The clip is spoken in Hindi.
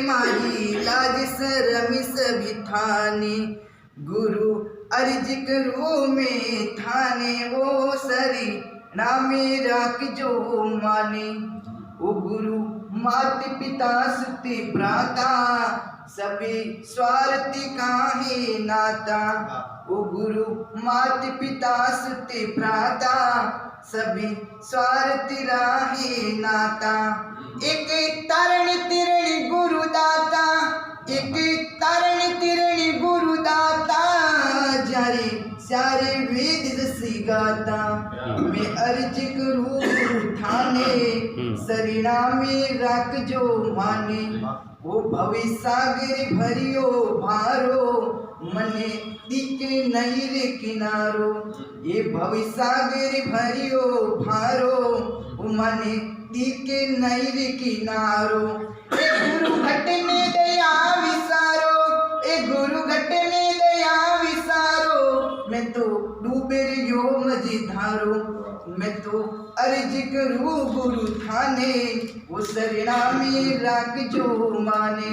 मारी लाज शरम सभी थाने, गुरु अर्ज करो में थाने वो सरी नामे राख जो माने। ओ गुरु मात पिता सुते भ्राता सभी स्वार्थी काहे नाता। ओ गुरु मात पिता सुते भ्राता सभी स्वार्थी राहे नाता। एक तरण तिरणी गुरुदाता, एक तरण तिरणी गुरुदाता, जारे सारे वेद जसी गाता। मैं अर्ज करूँ थाने सरिणा में राख जो माने। वो भवि सागर भरियो भारो मने दिखे नहीं रे किनारो। ये भवि सागर भरियो भारो मने दिखे नहीं रे किनारो। ए गुरु घटने दया विसारो, ए गुरु घटने दया विसारो। मैं तो डूबे रियो मझी धारो, मैं तो अर्ज करूँ गुरु थाने वो शरणा में राख जो माने।